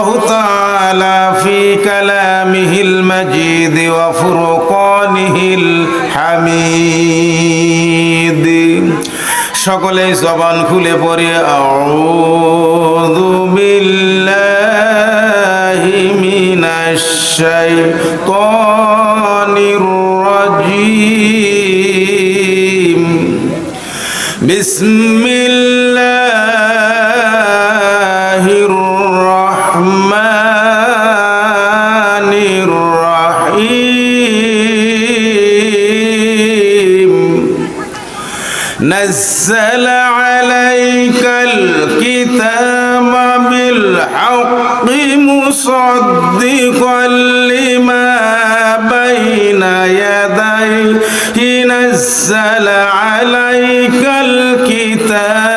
تعالى في كلامه المجيد وفرقانه الحميد সকলে জবান খুলে পড়ে আউযু বিল্লাহি মিনাশ শাইতানির রাজীম বিসমিল্লাহির রহমানির রহিম نزل عليك الكتاب بالحق مصدقا لما بين يديه نزل عليك الكتاب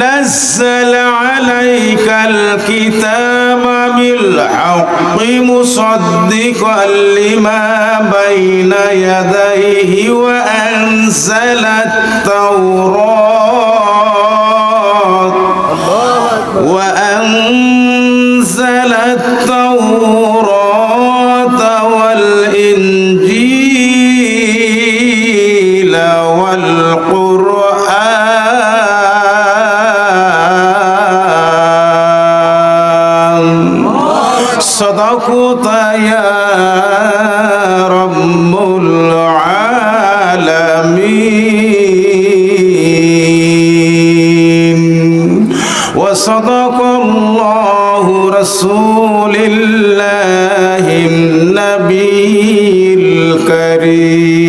نزل عليك الكتاب بالحق مصدقا لما بين يديه وأنزل التوراة والإنجيل والقرآن صدقت يا رب العالمين وصدق الله رسول الله النبي الكريم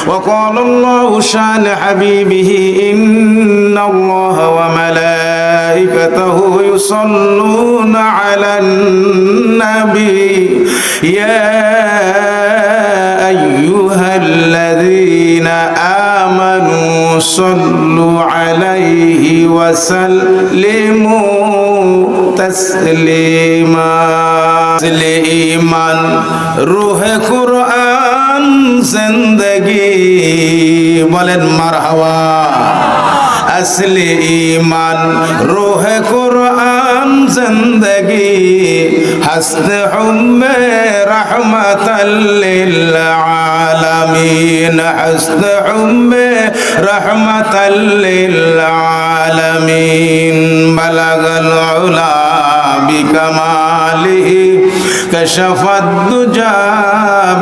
وقال الله شان حبيبه إن الله وملائكته يصلون على النبي يا أيها الذين آمنوا صلوا عليه وسلموا تسليما ईमान रूह कुरान जिंदगी बोलें मरहबा असली ईमान रूह कुरान जिंदगी हस्त हुम्मे रहमतल लिल आलमीन हस्त हुम्मे रहमतल लिल आलमीन बलगल उला बिकमालिही कशफत दुजा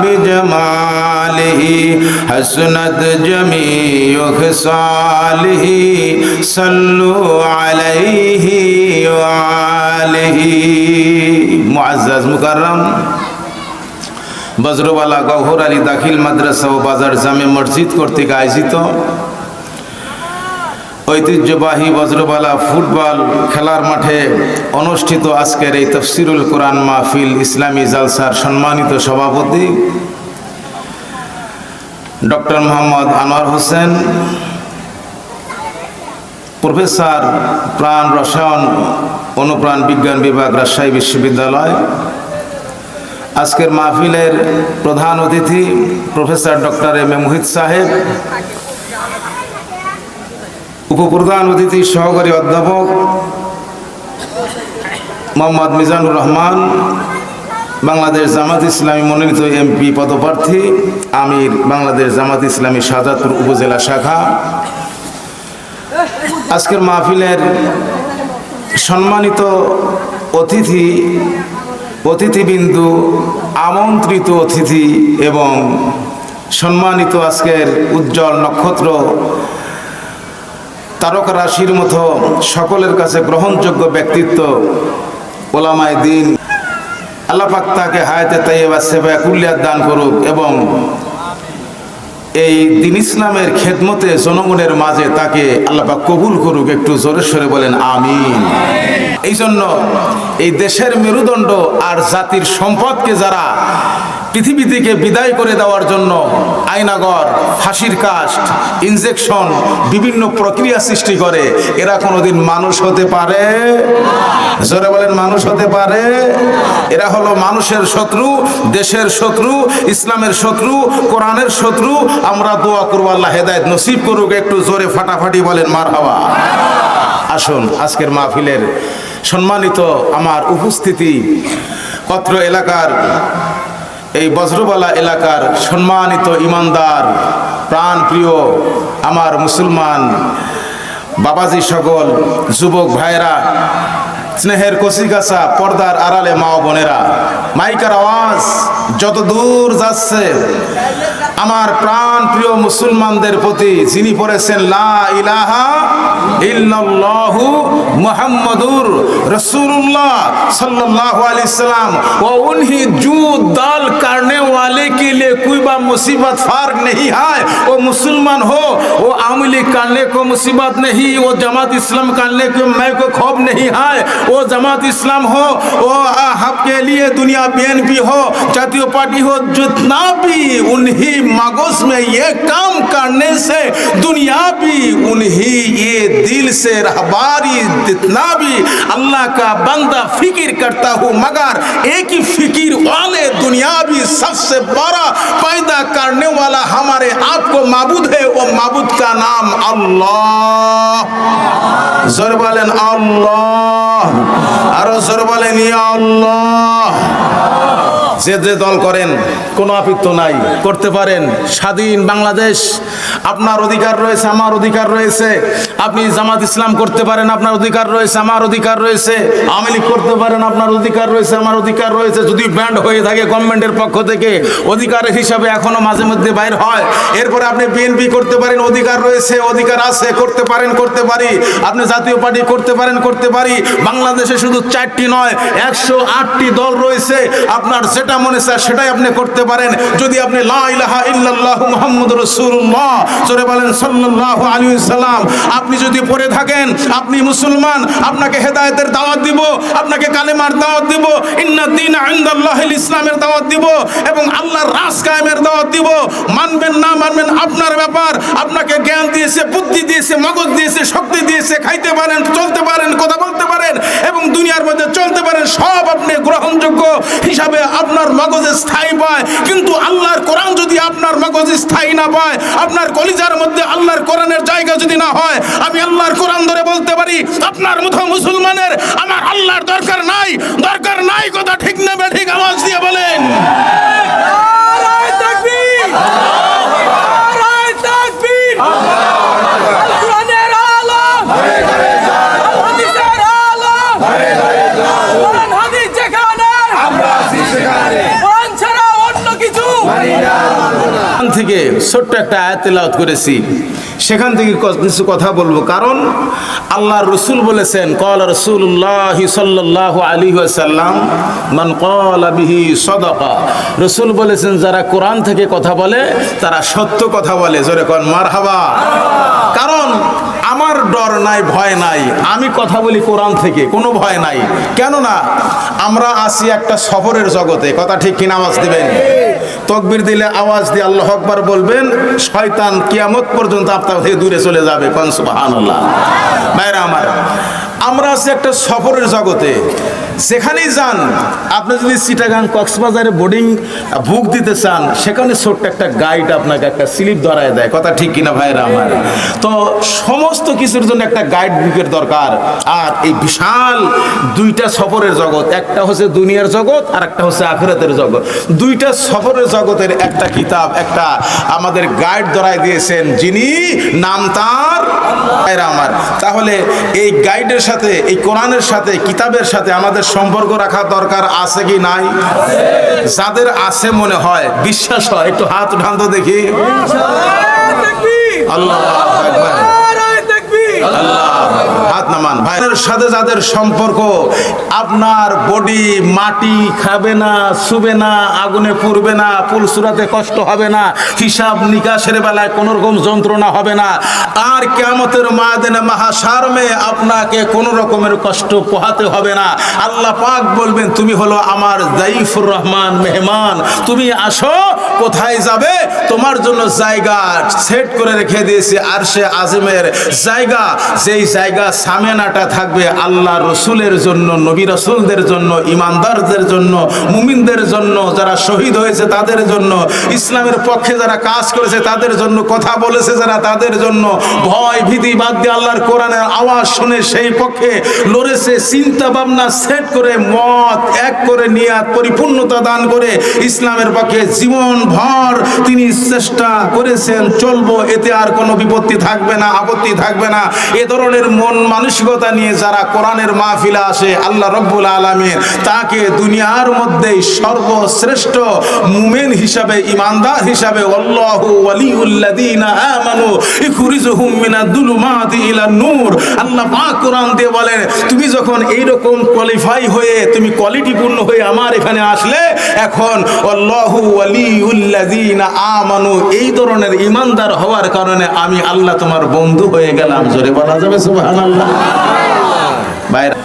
बिजमालिही हसनत जमीउ खिसालिही सल्लु अलैहि व आलिही मुअज़्ज़ज़ मुकर्रम बजरवाला गौहर अली दाखिल माद्रासा ও বাজার জামে মসজিদ কর্তৃক আয়োজিত ঐতিহ্যবাহী বজ্রবালা ফুটবল খেলার মাঠে অনুষ্ঠিত আজকের এই তাফসিরুল কোরআন মাহফিল ইসলামী জালসার সম্মানিত সভাপতি ডক্টর মোহাম্মদ আনোয়ার হোসেন, প্রফেসর প্রাণ রসায়ন অনুপ্রাণ বিজ্ঞান বিভাগ রাজশাহী বিশ্ববিদ্যালয়, আজকের মাহফিলের প্রধান অতিথি professor doctor M A Muhith সাহেব, উপপ্রধান অতিথি সহকারী অধ্যাপক মোহাম্মদ মিজানুর রহমান, বাংলাদেশ জামাত ইসলামী মনোনীত এমপি পদপ্রার্থী, আমির বাংলাদেশ জামাত ইসলামী শাহজাদপুর উপজেলা শাখা, আজকের মাহফিলের সম্মানিত অতিথিবৃন্দ, আমন্ত্রিত অতিথি এবং সম্মানিত আজকের উজ্জ্বল নক্ষত্র তারকা রাশির মতো সকলের কাছে গ্রহণযোগ্য ব্যক্তিত্ব ওলামায়ে দ্বীন, আল্লাহ পাক তাকে হায়াতে তাইয়্যিবা সেবা কুল্লিয়াত দান করুক এবং এই দ্বীন ইসলামের খেদমতে জনগণের মাঝে তাকে আল্লাহ পাক কবুল করুক। একটু জোরে সরে বলেন আমিন। এই জন্য এই দেশের মেরুদণ্ড আর জাতির সম্পদকে যারা পৃথিবী থেকে বিদায় করে দেওয়ার জন্য আয়নাগর, ফাঁসির কাস্ট, ইনজেকশন, বিভিন্ন প্রক্রিয়া সৃষ্টি করে। এরা কোনোদিন মানুষ হতে পারে? জোরে বলেন, মানুষ হতে পারে? এরা হলো মানুষের শত্রু, দেশের শত্রু, ইসলামের শত্রু, কোরআনের শত্রু। আমরা দোয়া করব আল্লাহ হেদায়েত নসিব করুক। একটু জোরে ফাটাফাটি বলেন মারহাবা। আসুন, আজকের মাহফিলের সম্মানিত আমার উপস্থিতি, পত্র এলাকার এই বজ্রবালা এলাকার সম্মানিত ইমানদার, প্রাণ প্রিয় আমার মুসলমান বাবাজি সকল, যুবক ভাইরা, স্নেহের কচিকাঁচা, পর্দার আড়ালে মা বোনেরা, মাইকার আওয়াজ যত দূর যাচ্ছে আমার প্রাণ প্রিয় মুসলমানদের প্রতি, যিনি পড়েছেন লা ইলাহা ইল্লাল্লাহু মুহাম্মাদুর রাসূলুল্লাহ सल्लल्लाहु अलैहि वसल्लम, वो उन्हीं जूद दाल करने वाले के लिए कोई बा मुसीबत फार्क नहीं है। वो मुसलमान हो, वो आमिली करने को मुसीबत नहीं, वो जमात इस्लाम करने को मैं को खौफ नहीं है। वो जमात इस्लाम हो, वो आपके लिए दुनिया बीएनपी हो, जातीय पार्टी हो, जितना भी उन्हीं मगज में ये काम करने से दुनिया भी उन्हीं ये दिल से रहबारी, जितना भी अल्लाह का बंदा फिक्र करता हूँ, मगर एक ही फिक्र वाले दुनिया भी सबसे बड़ा पैदा करने वाला हमारे आपको माबूद है। वो माबूद का नाम अल्लाह। जोर बोलें अल्लाह, और जोर बोलें या अल्लाह। যে যে দল করেন কোনো আপত্তি নাই, করতে পারেন। স্বাধীন বাংলাদেশ, আপনার অধিকার রয়েছে, আমার অধিকার রয়েছে। আপনি জামাত ইসলাম করতে পারেন, আপনার অধিকার রয়েছে, আমার অধিকার রয়েছে। আওয়ামী লীগ করতে পারেন, আপনার অধিকার রয়েছে, আমার অধিকার রয়েছে। যদি ব্যান্ড হয়ে থাকে গভর্নমেন্টের পক্ষ থেকে, অধিকারের হিসাবে এখনো মাঝে মধ্যে বাইর হয়। এরপরে আপনি বিএনপি করতে পারেন, অধিকার রয়েছে, অধিকার আছে, করতে পারেন, করতে পারি। আপনি জাতীয় পার্টি করতে পারেন, করতে পারি। বাংলাদেশে শুধু 4টি নয়, 108টি দল রয়েছে। আপনার যেটা মনে চায় সেটাই আপনি করতে পারেন। যদি আপনি লা ইলাহা ইল্লাল্লাহু মুহাম্মাদুর রাসূলুল্লাহ জোরে বলেন সাল্লাল্লাহু আলাইহি ওয়াসাল্লাম আপনি যদি পড়ে থাকেন, আপনি মুসলমান। আপনাকে হেদায়েতের দাওয়াত দিব, আপনাকে কালেমার দাওয়াত দিব, ইন্নাদ দীনা ইনদাল্লাহিল ইসলামের দাওয়াত দিব, এবং আল্লাহর রাজ কায়েমের দাওয়াত দিব। মানবেন না মানবেন আপনার ব্যাপার। আপনাকে জ্ঞান দিয়েছে, বুদ্ধি দিয়েছে, মগজ দিয়েছে, শক্তি দিয়েছে, খাইতে পারেন, চলতে পারেন, কথা বলতে পারেন, এবং দুনিয়ার মধ্যে চলতে পারেন। সব আপনি গ্রহণযোগ্য হিসাবে আপনার মগজে স্থায়ী পায়। কিন্তু আল্লাহর কোরআন যদি আপনার মগজে স্থায়ী না পায়, আপনার কলিজার মধ্যে আল্লাহর কোরআনের জায়গা যদি না হয়, আমি আল্লাহর কোরআন ধরে বলতে পারি আপনার মতো মুসলমানের আমার আল্লাহর দরকার নাই। দরকার নাই, কথা ঠিক না ঠিক আওয়াজ দিয়ে বলেন। থেকে ছোট্ট একটা আয়াত তেলাওয়াত করেছি, সেখান থেকে কিছু কথা বলবো। কারণ আল্লাহর রাসূল বলেছেন, ক্বালা রাসূলুল্লাহ সাল্লাল্লাহু আলাইহি ওয়াসাল্লাম মান ক্বালা বিহি সাদাকা। রাসূল বলেছেন, যারা কোরআন থেকে কথা বলে তারা সত্য কথা বলে। জোরে কোন মারহাবা। কারণ আমার ডর নাই, ভয় নাই, আমি কথা বলি কোরআন থেকে, কোনো ভয় নাই। কেননা আমরা আছি একটা সফরের জগতে, কথা ঠিক কিনা আওয়াজ দিবেন। তাকবীর দিলে আওয়াজ দিয়ে আল্লাহু আকবার বলবেন, শয়তান কিয়ামত পর্যন্ত আপনার থেকে দূরে চলে যাবে। কোন সুবহানাল্লাহ। ভাইরা আমার, আমরা আছি একটা সফরের জগতে। সেখানেই যান, আপনি যদি চিটাগাং কক্সবাজারে বোর্ডিং বুক দিতে চান, সেখানে ছোট্ট একটা গাইড আপনাকে একটা স্লিপ ধরায় দেয়। কথা ঠিক কিনা ভাইরা আমার। তো সমস্ত কিছুর জন্য একটা গাইড বুকের দরকার। আর এই বিশাল দুইটা সফরের জগৎ, একটা হচ্ছে দুনিয়ার জগৎ আর একটা হচ্ছে আখিরাতের জগৎ। দুইটা সফরের জগতের একটা কিতাব, একটা আমাদের গাইড ধরায় দিয়েছেন, যিনি নাম তার ভাইরা আমার। তাহলে এই গাইডের সাথে, এই কোরআনের সাথে, কিতাবের সাথে আমাদের সম্পর্ক রাখা দরকার আছে কি নাই? যাদের আছে মনে হয়, বিশ্বাস হয়, একটু হাত উঠান তো দেখি। আল্লাহু আকবার। আল্লাহ। হাত নামান। ভাইয়ের সাথে যাদের সম্পর্ক, আপনার বডি মাটি খাবে না, ছুবে না, আগুনে পুড়বে না, পুলসুরাতে কষ্ট হবে না, হিসাব নিকাশের বেলায় কোন রকম যন্ত্রণা হবে না, আর কিয়ামতের ময়দানে মাহশারে আপনাকে কোন রকমের কষ্ট পোহাতে হবে না। আল্লাহ পাক বলবেন তুমি হলো আমার যাইফুর রহমান, মেহমান, তুমি আসো। কোথায় যাবে? তোমার জন্য জায়গা সেট করে রেখে দিয়েছি আরশে আজিমের জায়গা, যেই জায়গা সামেনাটা থাকবে আল্লাহ রসুলের জন্য, নবী রসুলদের জন্য, ইমানদারদের জন্য, মুমিনদের জন্য, যারা শহীদ হয়েছে তাদের জন্য, ইসলামের পক্ষে যারা কাজ করেছে তাদের জন্য, কথা বলেছে যারা তাদের জন্য, ভয় ভীতি বাদ দিয়ে আল্লাহর কোরআনের আওয়াজ শুনে সেই পক্ষে লড়েছে, চিন্তা ভাবনা সেট করে মত এক করে নিয়াত পরিপূর্ণতা দান করে ইসলামের পক্ষে জীবন ভর তিনি চেষ্টা করেছেন, চলবো, এতে আর কোনো বিপত্তি থাকবে না, আপত্তি থাকবে না। এ ধরনের মন মানসিকতা নিয়ে যারা কোরআনের মাহফিলে আসে, আল্লাহ রব্বুল আলামিন তাকে দুনিয়ার মধ্যে সর্বশ্রেষ্ঠ মুমিন হিসাবে, ইমানদার হিসাবে, আল্লাহু ওয়ালিউল্লাযিনা আমানু ইখরিজুহুম মিনাদ দুলুমাতি ইলান নূর, আল্লাহ পাক কোরআন দিয়ে বলেন তুমি যখন এইরকম কোয়ালিফাই হয়ে, তুমি কোয়ালিটিপূর্ণ হয়ে আমার এখানে আসলে, এখন আল্লাহু ওয়ালিউল্লাযিনা আমানু, এই ধরনের ইমানদার হওয়ার কারণে আমি আল্লাহ তোমার বন্ধু হয়ে গেলাম। জোরে বলা যাবে সুবহানাল্লাহ। বাইরে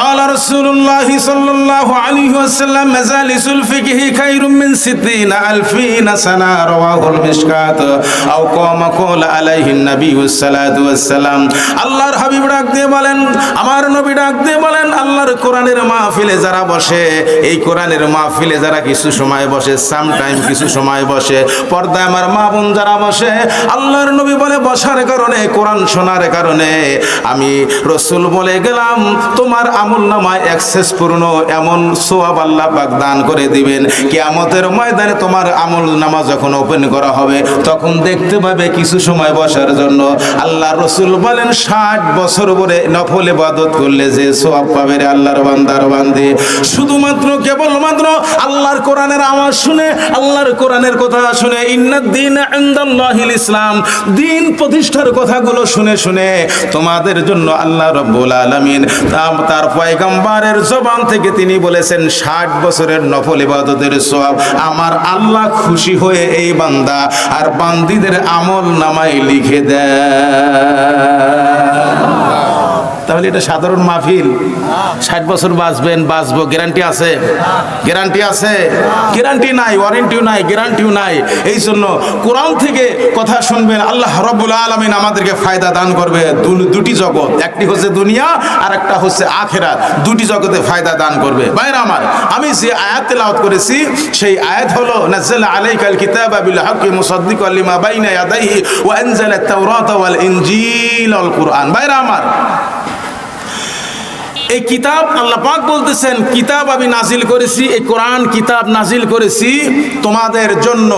قال رسول الله صلى الله عليه وسلم مجالس الفقه خير من 60,000 سنة رواه المشكات أو كما قال عليه النبي الصلاة والسلام। আল্লাহর হাবিব ডাক দিয়ে বলেন, আমার নবী ডাক দিয়ে বলেন, আল্লাহর কোরআনের মাহফিলে যারা বসে, এই কোরআনের মাহফিলে যারা কিছু সময় বসে, সাম টাইম কিছু সময় বসে, পর্দায় আমার মা বোন যারা বসে, আল্লাহর নবী বলে বসার কারণে, কোরআন শোনার কারণে আমি রসুল বলে গেলাম তোমার আমল নামায় অ্যাক্সেস পূর্ণ এমন সওয়াব আল্লাহ পাক দান করে দিবেন। কিয়ামতের ময়দানে তোমার আমল নামা যখন ওপেন করা হবে তখন দেখতে পাবে কিছু সময় বসার জন্য আল্লাহ রসুল বলেন 60 বছর পরে নফল ইবাদত করলে যে সওয়াব পাবে রে আল্লাহর বান্দার বান্দি। শুধুমাত্র কেবলমাত্র আল্লাহর কোরআনের আওয়াজ শুনে, আল্লাহর কোরআনের কথা শুনে, ইন্নাদ দীন ইনদাল্লাহিল ইসলাম, দিন প্রতিষ্ঠার কথাগুলো শুনে শুনে তোমাদের জন্য আল্লাহ রাব্বুল আলামিন তার পয়গম্বরের জবান থেকে তিনি বলেছেন 60 বছরের নফল ইবাদতের সওয়াব আমার আল্লাহ খুশি হয়ে এই বান্দা আর বান্দীদের আমল নামায় লিখে দেয়। তাহলে এটা সাধারণ মাহফিল, 60 বছর বাঁচবো গ্যারান্টি আছে? গ্যারান্টি আছে? গ্যারান্টি নাই, ওয়ারেন্টিও নাই, গ্যারান্টিও নাই। এই জন্য কোরআন থেকে কথা শুনবেন, আল্লাহ রাব্বুল আলামিন আমাদেরকে ফায়দা দান করবে। দুটি জগৎ, একটি হচ্ছে দুনিয়া আর একটা হচ্ছে আখিরাত, দুটি জগতে ফায়দা দান করবে। ভাইরা আমার, আমি যে আয়াত তেলাওয়াত করেছি সেই আয়াত হলো নাযালা আলাইকাল কিতাবা বিল হাক্কি মুসাদ্দিকাল লিমা বাইনা ইয়াদাইহি ওয়া আনজালাত তাওরাতা ওয়াল ইনজিল ওয়াল কুরআন। ভাইরা আমার, এই কিতাব আল্লাহ পাক বলতেছেন কিতাব আমি নাজিল করেছি, এই কোরআন কিতাব নাজিল করেছি তোমাদের জন্য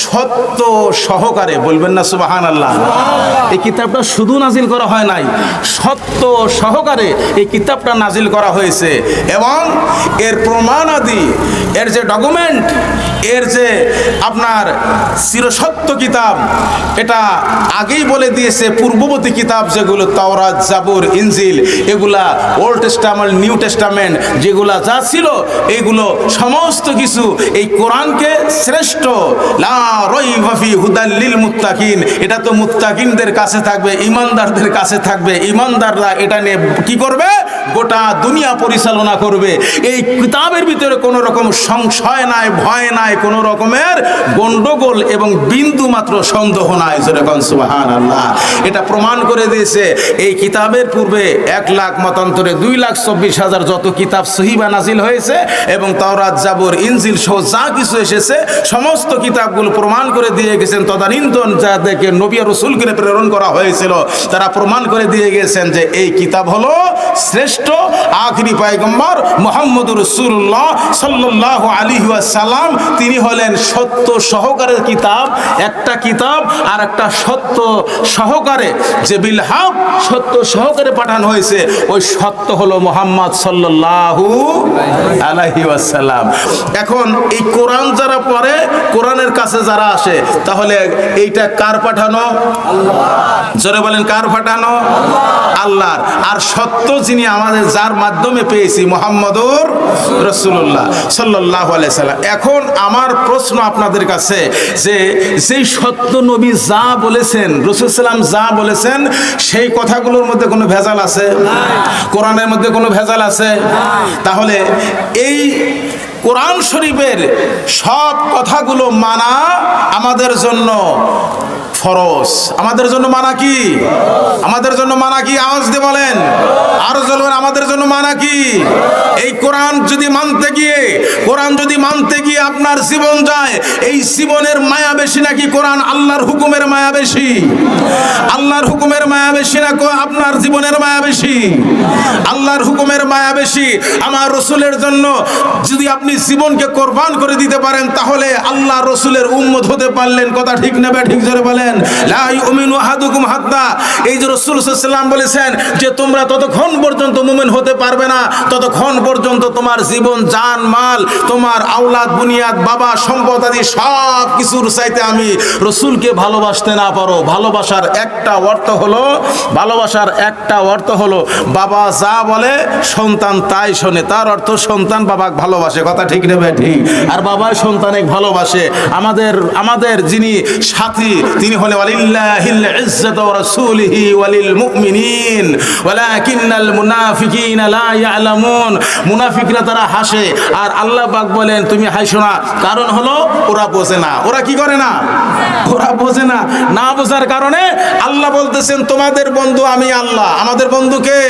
সত্য সহকারে। বলবেন না সুবহানাল্লাহ? এই কিতাবটা শুধু নাজিল করা হয় নাই, সত্য সহকারে এই কিতাবটা নাজিল করা হয়েছে এবং এর প্রমাণাদি, এর যে ডকুমেন্ট, এর যে আপনার চিরসত্য কিতাব, এটা আগেই বলে দিয়েছে পূর্ববর্তী কিতাব যেগুলো তাওরাত, জাবুর, ইনজিল, এগুলা ওল্ড টেস্টামেন্ট, নিউ টেস্টামেন্ট যেগুলা যা ছিল এগুলো সমস্ত কিছু এই কোরআনকে শ্রেষ্ঠ, লা রাইবা ফি হুদাল লিল মুত্তাকিন, এটা তো মুত্তাকিনদের কাছে থাকবে, ইমানদারদের কাছে থাকবে। ইমানদাররা এটা নিয়ে কি করবে? গোটা দুনিয়া পরিচালনা করবে। এই কিতাবের ভিতরে কোনো রকম সংশয় নাই, ভয় নাই, কোনো রকমের গন্ডগোল এবং বিন্দু মাত্র সন্দেহ নাই। যেরকম সুবহানাল্লাহ, এটা প্রমাণ করে দিয়েছে। এই কিতাবের পূর্বে 1 লাখ মতান্তরে 2,24,000 যত কিতাব সহিবা নাজিল হয়েছে এবং তাওরাত, জাবুর, ইনজিল সহ যা কিছু এসেছে সমস্ত কিতাবগুলো প্রমাণ করে দিয়ে গেছেন। তদানীন্তন যাদেরকে নবী আর রাসূলকে প্রেরণ করা হয়েছিল তারা প্রমাণ করে দিয়ে গেছেন যে এই কিতাব হলো শ্রেষ্ঠ শ্রেষ্ঠ আখিরি পয়গম্বর মুহাম্মদুর রাসূলুল্লাহ সাল্লাল্লাহু আলাইহি ওয়াসাল্লাম, তিনি হলেন সত্য সহকারে কিতাব, একটা কিতাব আর একটা সত্য সহকারে যে বিল হক সত্য সহকারে পাঠানো হয়েছে, ওই সত্য হলো মুহাম্মদ সাল্লাল্লাহু আলাইহি ওয়াসাল্লাম। এখন এই কোরআন যারা পড়ে, কোরআনের কাছে যারা আসে, তাহলে এইটা কার পাঠানো? জোরে বলেন, কার পাঠানো? আল্লাহর। আর সত্য যিনি আমাদের যার মাধ্যমে পেয়েছি মুহাম্মদুর রাসূলুল্লাহ সাল্লাল্লাহু আলাইহি সাল্লাম। এখন আমার প্রশ্ন আপনাদের কাছে যে যেই সত্য নবী যা বলেছেন, রাসূল সাল্লাম যা বলেছেন, সেই কথাগুলোর মধ্যে কোনো ভেজাল আছে? কোরআনের মধ্যে কোনো ভেজাল আছে? তাহলে এই কোরআন শরীফের সব কথাগুলো মানা আমাদের জন্য ফরজ। আমাদের জন্য মানা কি? আমাদের জন্য মানা কি? আওয়াজ দিয়ে বলেন, আরো বলবেন, আমাদের জন্য মানা কি? এই কোরআন যদি মানতে গিয়ে আপনার জীবন যায়, এই জীবনের মায়া বেশি নাকি কোরআন আল্লাহর হুকুমের মায়া বেশি? আল্লাহর হুকুমের মায়া বেশি না আপনার জীবনের মায়া বেশি? আল্লাহর হুকুমের মায়া বেশি। আমার রসুলের জন্য যদি আপনি জীবনকে কোরবান করে দিতে পারেন, তাহলে আল্লাহ রসুলের উম্মত হতে পারলেন। কথা ঠিক না বে ঠিক? জোরে বলেন। লা ইউমিনু আহাদুকুম হাত্তা, এই যে রাসূল সাল্লাল্লাহু আলাইহি ওয়াসাল্লাম বলেছেন যে তোমরা ততক্ষণ পর্যন্ত মুমিন হতে পারবে না ততক্ষণ পর্যন্ত তোমার জীবন, জান, মাল, তোমার আওলাদ, বুনিয়াদ, বাবা, সম্পদ আদি সব কিছুর চাইতে আমি রাসূলকে ভালোবাসতে না পারো। ভালোবাসার একটা অর্থ হলো বাবা যা বলে সন্তান তাই শোনে, তার অর্থ সন্তান বাবাকে ভালোবাসে। কথা ঠিক না বে ঠিক? আর বাবা সন্তানকে ভালোবাসে। আমাদের যিনি সাথী, তিনি হলেন ওয়ালিল্লাহিল ইজ্জাতু ওয়া রাসূলিহি ওয়ালিল মুমিনিন ওয়ালাকিন্নাল মুনাফিকিনা লা ইয়ালামুন। মুনাফিকরা তারা হাসে, আর আল্লাহ পাক বলেন তুমি হাসো না, কারণ হলো ওরা বোঝে না। ওরা কি করে না? ওরা বোঝে না। না বোঝার কারণে আল্লাহ বলতেছেন তোমাদের বন্ধু আমি আল্লাহ। আমাদের বন্ধু কে?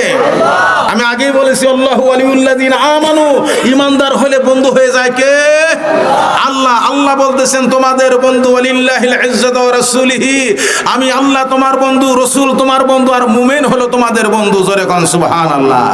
আমি আগেই বলেছি আল্লাহু ওয়ালিউল্লাযিনা আমানু, ঈমানদার হলে বন্ধু হয়ে যায় কে? আল্লাহ। আল্লাহ বলতেছেন তোমাদের বন্ধু ওয়ালিল্লাহিল ইজ্জাতু ওয়া রাসূলিহি, আমি আল্লাহ তোমার বন্ধু, রাসূল তোমার বন্ধু, আর মুমিন হলো তোমাদের বন্ধু। জোরে কোন সুবহানাল্লাহ।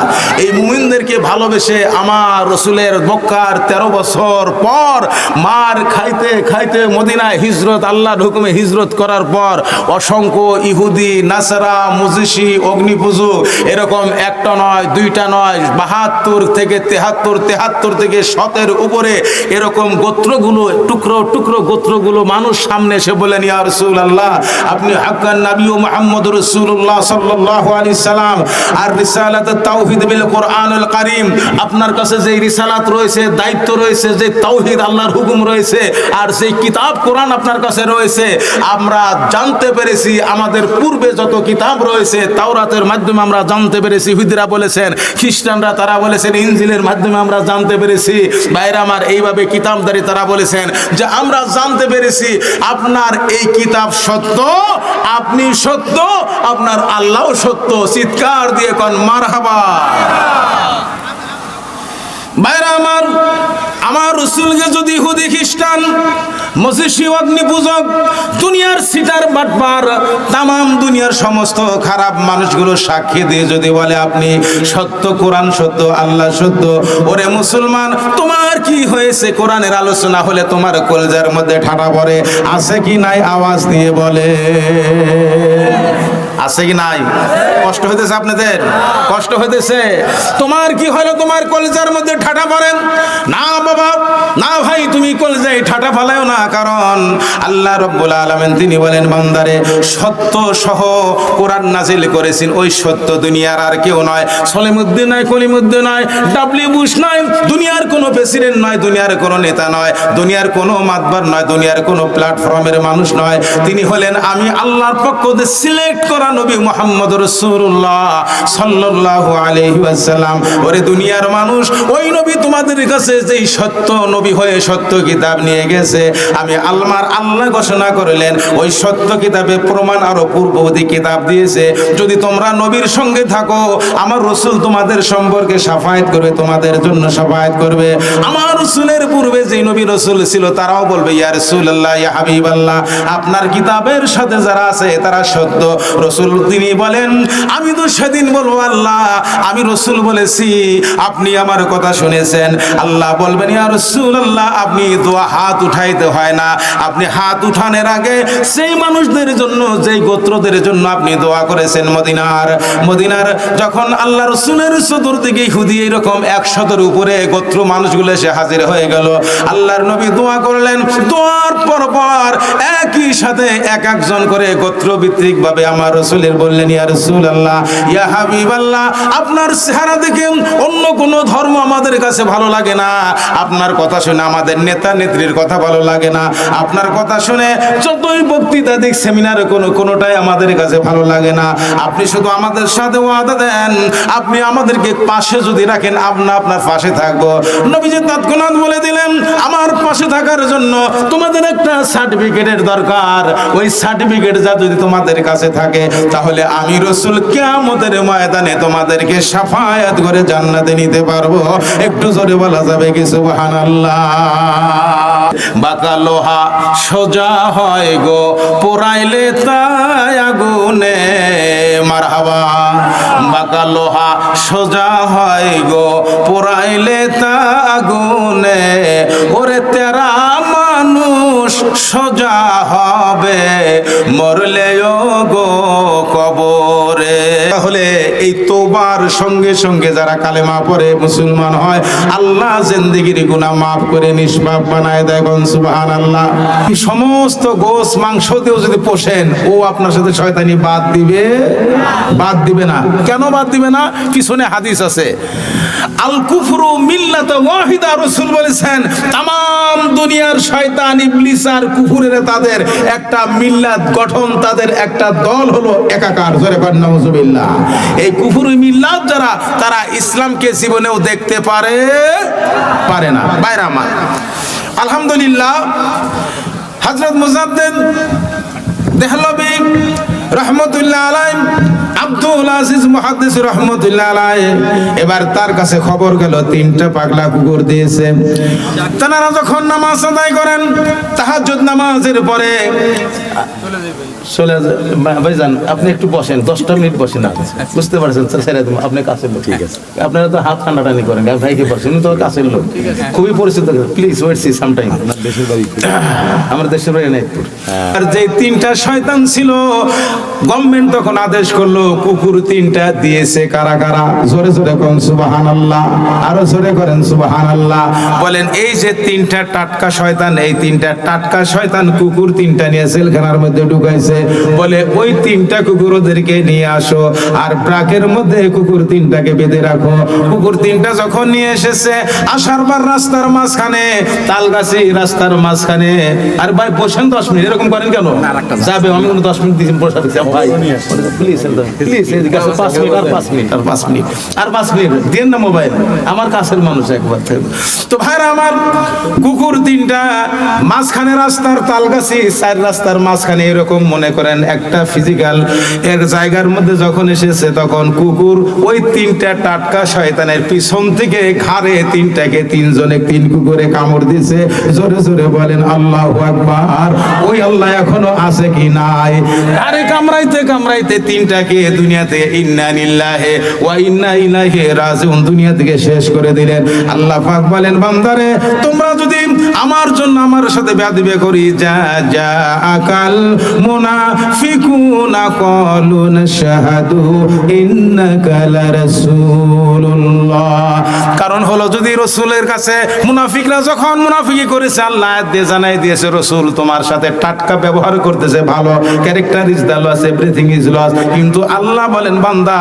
এই মুমিনদেরকে ভালোবেসে আমার রাসূলের মক্কার 13 বছর পর মার খাইতে খাইতে মদিনায় হিজরত, আল্লাহর হুকুমে হিজরত করার পর অসংখ্য ইহুদি, নাসারা, মুজিসি, অগ্নিপূজক, এরকম একটা নয় দুইটা নয় 72 থেকে 73 থেকে 100 উপরে এরকম গোত্রগুলো, টুকরো টুকরো গোত্রগুলো মানুষ সামনে এসে বলেন ইয়া রাসূলুল্লাহ, আপনি হাক্কান নবী মুহাম্মদুর রাসূলুল্লাহ সাল্লাল্লাহু আলাইহি সাল্লাম, আর রিসালাতুত তাওহীদ বিল কোরআনুল কারীম, আপনার কাছে যে রিসালাত রয়েছে, দায়িত্ব রয়েছে, যে তাওহীদ আল্লাহর হুকুম রয়েছে, আর যে কিতাব কোরআন আপনার কাছে রয়েছে, আমরা জানতে পেরেছি আমাদের পূর্বে যত কিতাব রয়েছে তাওরাতের মাধ্যমে আমরা জানতে পেরেছি, ইহুদিরা বলেছেন, খ্রিস্টানরা তারা বলেছেন, ইনজিলের মাধ্যমে আমরা জানতে পেরেছি, ভাইরা আমার এইভাবে কিতাবদারি তারা বলেছেন যে আমরা জানতে পেরেছি আপনার এই কিতাব সত্য, আপনি সত্য, আপনার আল্লাহ সত্য। চিৎকার দিয়ে কোন মারহাবা। ভাইরা আমার রাসূলকে যদি ইহুদি, খ্রিস্টান, মজুসি, অগ্নিপূজক, দুনিয়ার সিটার বাটপার, তামাম দুনিয়ার সমস্ত খারাপ মানুষগুলো সাক্ষী দিয়ে যদি বলে আপনি সত্য, কোরআন সত্য, আল্লাহ সত্য, ওরে মুসলমান তোমার কি হয়েছে? কোরআনের আলোচনা হলে তোমার কলজার মধ্যে ঠাডা পড়ে, আছে কি নাই? আওয়াজ দিয়ে বলে আছে কি নাই? কষ্ট হইতেছে আপনাদের? কষ্ট হইতেছে? তোমার কি হলো? তোমার কলজার মধ্যে ঠাডা পড়েন না বাবা, না ভাই, তুমি কলজায় ঠাডা ফালাও না, কারণ আল্লাহ রাব্বুল আলামিন তিনি বলেন বান্দারে সত্য সহ কোরআন নাজিল করেছেন, ওই সত্য দুনিয়ার আর কেউ নয়, সলিমুদ্দিন নয়, কলিমুদ্দিন নয়, ডাব্লিউ বুশ নয়, দুনিয়ার কোনো প্রেসিডেন্ট নয়, দুনিয়ার কোনো নেতা নয়, দুনিয়ার কোনো মাতবার নয়, দুনিয়ার কোনো প্ল্যাটফর্মের মানুষ নয়, তিনি হলেন আমি আল্লাহর পক্ষ থেকে সিলেক্ট করা নবী মুহাম্মদুর রাসূলুল্লাহ সাল্লাল্লাহু আলাইহি ওয়াসাল্লাম। ওরে দুনিয়ার মানুষ, ওই নবী তোমাদের কাছে যেই সত্য নবী হয়ে সত্য কিতাব নিয়ে গেছে, আমি আল্লাহ ঘোষণা করলেন ওই সত্য কিতাবে প্রমাণ আরো পূর্ববর্তী কিতাব দিয়েছে, যদি তোমরা নবীর সঙ্গে থাকো আমার রাসূল তোমাদের সম্পর্কে শাফায়াত করবে, তোমাদের জন্য শাফায়াত করবে। আমার রাসূলের পূর্বে যে নবী রাসূল ছিল তারাও বলবে ইয়া রাসূলুল্লাহ, ইয়া হাবিবাল্লাহ, আপনার কিতাবের সাথে যারা আছে তারা সত্য। রাসূল রসুল তিনি বলেন, আমি তো সেদিন বলবো আল্লাহ আমি রসুল বলেছি, আপনি আমার কথা শুনেছেন। আল্লাহ বলবেন ইয়া রাসূলুল্লাহ আপনি দোয়া হাত উঠাইতে হয় না, আপনি হাত উঠানোর আগে সেই মানুষদের জন্য, যেই গোত্রদের জন্য আপনি দোয়া করেছেন মদিনার যখন আল্লাহ রসুলের চতুর্দিকে ইহুদি এরকম 100-এর উপরে গোত্র মানুষগুলো এসে হাজির হয়ে গেল। আল্লাহর নবী দোয়া করলেন, দোয়ার পর একই সাথে এক একজন করে গোত্রভিত্তিক ভাবে আমার রসুলের বললেন ইয়া রাসূলুল্লাহ ইয়া হাবিবাল্লাহ আপনার চেহারা দেখে অন্য কোন ধর্ম আমাদের কাছে ভালো লাগে না, আপনার কথা শুনে আমাদের নেতা নেত্রীর কথা ভালো লাগে না, আপনার কথা শুনে যতই বক্তৃতা দিক সেমিনারে কোনোটাই আমাদের কাছে ভালো লাগে না। আপনি শুধু আমাদের সাথে ওয়াদা দেন, আপনি আমাদেরকে পাশে যদি রাখেন আমরা আপনার পাশে থাকবো। নবীজি তৎক্ষণাৎ বলে দিলেন, আমার পাশে থাকার জন্য তোমাদের একটা সার্টিফিকেটের দরকার, ওই সার্টিফিকেট যা যদি তোমাদের কাছে থাকে তাহলে আমি রাসূল কিয়ামতের ময়দানে তোমাদেরকে শাফায়াত করে জান্নাতে নিতে পারবো। একটু জোরে বলা যাবে কি সুবহানাল্লাহ? বাঁকা লোহা সোজা হয় গো পোড়াইলে তাই আগুনে, মারহাবা। বাঁকা লোহা সোজা হয় গো পোড়াইলে তা আগুনে, ওরে তেরা মানুষ সোজা হবে মরলেও গো কবরে। তাহলে এই তওবার সঙ্গে সঙ্গে যারা কালেমা পড়ে মুসলমান হয়, আল্লাহ জিন্দেগির গুনাহ মাফ করে নিষ্পাপ বানায় দেয়। সুবহানাল্লাহ। সমস্ত গোশ মাংস দিয়েও যদি পোষেন, ও আপনার সাথে শয়তানি বাদ দিবে না। কেন বাদ দিবে না? পিছনে হাদিস আছে, আল কুফরু মিল্লাত ওয়াহিদা। রাসূল বলেছেন तमाम দুনিয়ার শয়তান ইবলিস আর কুফরের তাদের একটা মিল্লাত গঠন, তাদের একটা দল হলো একাকার। জোরে বলেন নাউজুবিল্লাহ। এই কুফরি মিল্লাত যারা, তারা ইসলামকে জীবনেও দেখতে পারে না। বাইরে আমার আলহামদুলিল্লাহ, হযরত মুজাদ্দিদ দেহলভী রহমতুল্লাহ আলাইহি, আব্দুল আজিজ মুহাদ্দিস রহমতুল্লাহ আলাইহি, এবার তার কাছে খবর গেল 3টা পাগলা কুকুর দিয়েছে। তারা যখন নামাজ আদায় করেন, তাহাজ্জুদ নামাজের পরে চলে যায়। ভাইজান আপনি একটু বসেন, 10টা মিনিট বসেন। বুঝতে পারছেন ছেড়ে দেবো, আপনি কাছের লোক, ঠিক আছে? আপনারা তো হাত টানাটানি করেন, ভাইকে বসেন, তো কাছের লোক, খুবই পরিচিত। Please wait see some time. আমার দেশের বাড়ি নাইপুর। আর যে 3টা শয়তান ছিল, গভর্নমেন্ট তখন আদেশ করলো কুকুর 3টা দিয়েছে কারা কারা? জোরে জোরে করেন সুবহানাল্লাহ, আরো জোরে করেন সুবহানাল্লাহ। বলেন এই যে 3টা টাটকা শয়তান, এই 3টা টাটকা শয়তান কুকুর 3টা নিয়ে জেলখানার মধ্যে ঢুকাইছে। বলে ওই 3টা কুকুর ওদেরকে নিয়ে আসো, আর ব্রাকের মধ্যে কুকুর 3টাকে বেঁধে রাখো। কুকুর 3টা যখন নিয়ে এসেছে, আসার বার রাস্তার মাঝখানে, তালগাছি রাস্তার মাঝখানে। আর ভাই বসেন 10 মিনিট, এরকম করেন কেন? যাবে, আমি 10 মিনিট দিন বসে থাকছি। ভাই প্লিজ প্লিজ, এদিকে 5 মিনিট আর 5 মিনিট আর 5 মিনিট আর 5 মিনিট দেন না মোবাইল, আমার কাছের মানুষ একবার। তো ভাইরা আমার, কুকুর 3টা মাঝখানে রাস্তার, তালগাছি 4 রাস্তার মাঝখানে, এরকম মনে করেন একটা ফিজিক্যাল এর জায়গার মধ্যে যখন এসেছে, তখন কুকুর ওই 3টা টাটকা শয়তানের পিছন থেকে ঘাড়ে 3টাকে, 3 জনে 3 কুকুরে কামড় দিয়েছে। জোরে জোরে বলেন আল্লাহু আকবার। ওই আল্লাহ এখনো আছে কি নাই? আরে কামড়াইতে কামড়াইতে 3টাকে দুনিয়া থেকে ইন্না লিল্লাহি ওয়া ইন্না ইলাইহি রাজিউন দুনিয়া থেকে শেষ করে দিলেন। আল্লাহ পাক বলেন, বান্দারে তোমরা যদি আমার জন্য আমার সাথে বেয়াদবি করি, যা আকাল মুনাফিকুনা ক্বালু নাশহাদু ইন্নাকা লারাসূলুল্লাহ। কারণ হলো, যদি রাসূলের কাছে মুনাফিকরা যখন মুনাফিকি করেছে, আল্লাহ দিয়ে জানাই দিয়েছে রাসূল তোমার সাথে টাটকা ব্যবহার করতেছে, ভালো character is the loss, everything is loss. কিন্তু আল্লাহ বলেন, বান্দা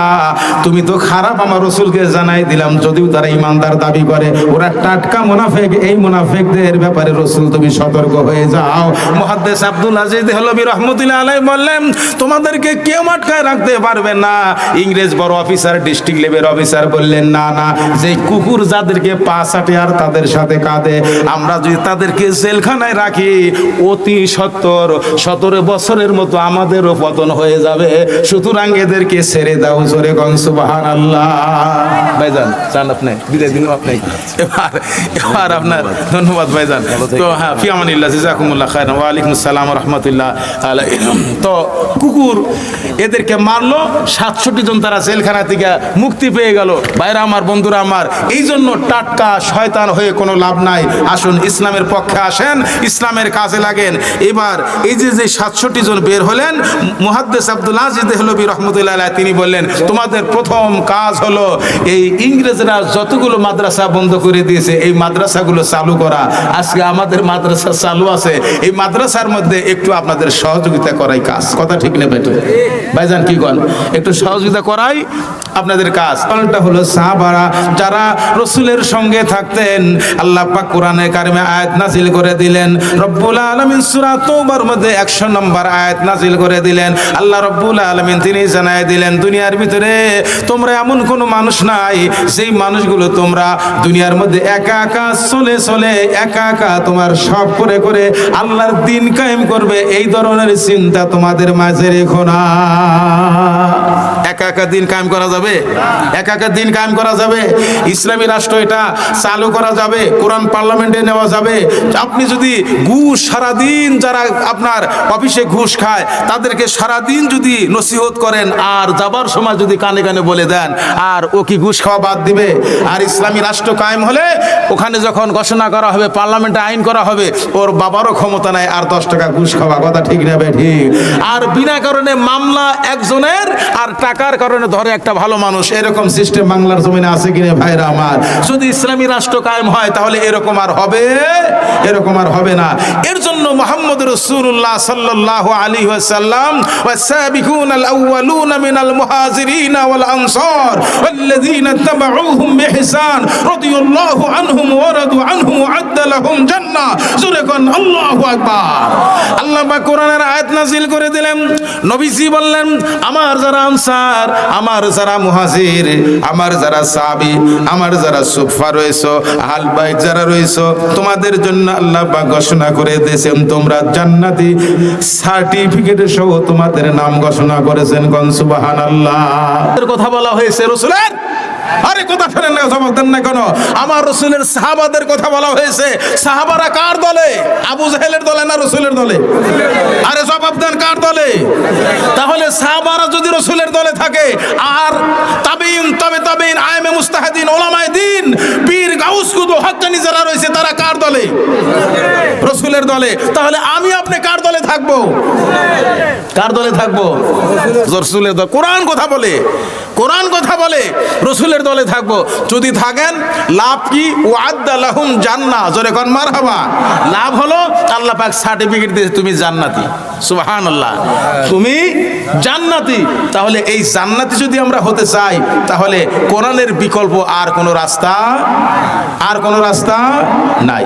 তুমি তো খারাপ, আমার রাসূলকে জানাই দিলাম, যদিও তারা ঈমানদার দাবি করে, ওরা টাটকা মুনাফিক। এই মুনাফিকদের ব্যাপারে রাসূল তুমি সতর্ক হয়ে যাও। মুহাদ্দিস আব্দুল আজিজ দেহলভী রহমতুল্লাহ আলাইহি বললেন, তোমাদেরকে কেউ আটকায় রাখতে পারবে না। ইংরেজ বড় অফিসার, ডিস্ট্রিক্ট লেভেল অফিসার বললেন, না না, যে কুকুর যাদেরকে পা চাটে আর তাদের সাথে কাঁদে, আমরা যদি তাদের যাদেরকে জেলখানায় রাখি অতি 17 বছরের মতো আমাদেরও পতন হয়ে যাবে, সুতরাং এদেরকে ছেড়ে দাও। জোরে কোন সুবহানাল্লাহ। ভাইজান চান আপনি বিদায় দিন আপনি এবার আপনার ধন্যবাদ ভাইজান। তো হ্যাঁ, ফি আমানিল্লাহ, জাযাকুমুল্লাহ খায়রান। ওয়া আলাইকুম আসসালাম ওয়া রাহমাতুল্লাহ আলাইহি। তো কুকুর এদেরকে মারলো, 67 জন তারা জেলখানা থেকে মুক্তি পেয়ে গেল। ভাইরা আমার, বন্ধুরা আমার, এই জন্য টাটকা শয়তান হয়ে কোনো লাভ নাই। আসুন ইসলামের পক্ষে আসেন, ইসলামের কাজে লাগেন। এবার এই যে 67 জন বের হলেন, মুহাদ্দিস আব্দুল আজিজ দেহলভী রহমতুল্লাহ আলাইহি তিনি বললেন, তোমাদের প্রথম কাজ হলো এই ইংরেজরা যতগুলো মাদ্রাসা বন্ধ করে দিয়েছে এই মাদ্রাসাগুলো চালু করা। আজকে আমাদের মাদ্রাসা চালু আছে, এই মাদ্রাসার মধ্যে একটু আপনাদের সহযোগিতা করাই কাজ। কথা ঠিক নেবে তো ভাইজান, কি কন? একটু সহযোগিতা করাই আপনাদের কাজ। পাল্টা হলো সাহাবারা যারা রাসূলের সঙ্গে থাকতেন, আল্লাহ পাক কোরআনে কারিমে আয়াত নাজিল করে দিলেন। রব্বুল আলামিন সূরা তাওবার মধ্যে 100 নম্বর আয়াত নাজিল করে দিলেন। আল্লাহ রব্বুল আলামিন তিনি জানায় দিলেন, দুনিয়ার ভিতরে তোমরা এমন কোন মানুষ নাই যেই মানুষগুলো তোমরা দুনিয়ার মধ্যে একা একা চলে চলে একা একা তোমার সব করে করে আল্লাহর দ্বীন কায়েম করবে, এই ধরনের চিন্তা তোমাদের মাঝে রেখো না। একা একা দ্বীন কায়েম করা যাবে? একা একা দ্বীন কায়েম করা যাবে? ইসলামী রাষ্ট্র এটা চালু করা যাবে, কোরআন পার্লামেন্টে নেওয়া যাবে। আপনি যদি ঘুষ সারাদিন, যারা আপনার অফিসে ঘুষ খায় তাদেরকে সারাদিন যদি নসিহত করেন আর যাবার সময় যদি কানে কানে বলে দেন, আর ও কি ঘুষ খাওয়া বাদ দিবে? আর ইসলামী রাষ্ট্র কায়েম হলে ওখানে যখন ঘোষণা করা হবে, পার্লামেন্টে আইন করা হবে, ওর বাবারও ক্ষমতা নাই আর 10 টাকা ঘুষ খাওয়া। কথা ঠিক না বে ঠিক? আর বিনা কারণে মামলা একজনের আর টাকার কারণে ধরে একটা ভালো মানুষ, এরকম সিস্টেম বাংলার জমিনে আছে কিনা ভাইরা আমার? যদি ইসলামী রাষ্ট্র কায়েম হয় তাহলে এরকম আর হবে, এরকম আর হবে না। এর জন্য মুহাম্মদ রাসূলুল্লাহ সাল্লাল্লাহু আলাইহি ওয়াসাল্লাম ওয়াসাবিকুনাল আউয়ালুনা মিনাল মুহাজিরিন ওয়াল আনসার ওয়াল্লাযীনা তাবাউহুম বিইহসান রাদিয়াল্লাহু আনহুম ওয়া রাদু আনহু ওয়া আ'আদ্দা লাহুম জান্নাহ। জোরে কোন আল্লাহু আকবার। আল্লাহ পাক কোরআনের আয়াত নাযিল করে দিলেন, নবীজি বললেন, আমার যারা আনসার, আমার যারা মুহাজির, আমার যারা সাহাবী, আমার যারা সুফা রয়েছে, আহলে বাইত যারা রয়েছে, তোমাদের জন্য আল্লাহ পাক ঘোষণা করে দিয়েছেন তোমরা জান্নাতি, সার্টিফিকেট সহ তোমাদের নাম ঘোষণা করেছেন। কোন সুবহানাল্লাহ। এর কথা বলা হয়েছে রাসূলের। আরে কথা শুনেন না, জবাব দেন না কেন? আমার রাসূলের সাহাবাদের কথা বলা হয়েছে। সাহাবারা কার দলে? আবু জাহেলের দলে না রাসূলের দলে? আরে জবাব দেন, কার দলে? তাহলে সাহাবারা যদি রাসূলের দলে থাকে, আর তাবিঈন, তবে তাবিঈন, আইমে মুস্তাহিদিন, উলামায়ে দ্বীন, পীর গাউস কুতুব হক্কানি যারা রয়েছে তারা কার দলে? রাসূলের দলে। তাহলে আমি আপনি কার দলে থাকবো? কার দলে থাকবো? রাসূলের দলে। কোরআন কথা বলে, কোরআন কথা বলে রাসূলের দলে থাকবো। যদি থাকেন লাভ কি? ওয়া'আদ্দা লাহুম জান্নাহ। জোরে কোন মারহাবা। লাভ হলো আল্লাহ পাক সার্টিফিকেট দিয়েছে তুমি জান্নাতি। সুবহানাল্লাহ, তুমি জান্নাতি। তাহলে এই জান্নাতি যদি আমরা হতে চাই তাহলে কোরআনের বিকল্প আর কোনো রাস্তা নাই।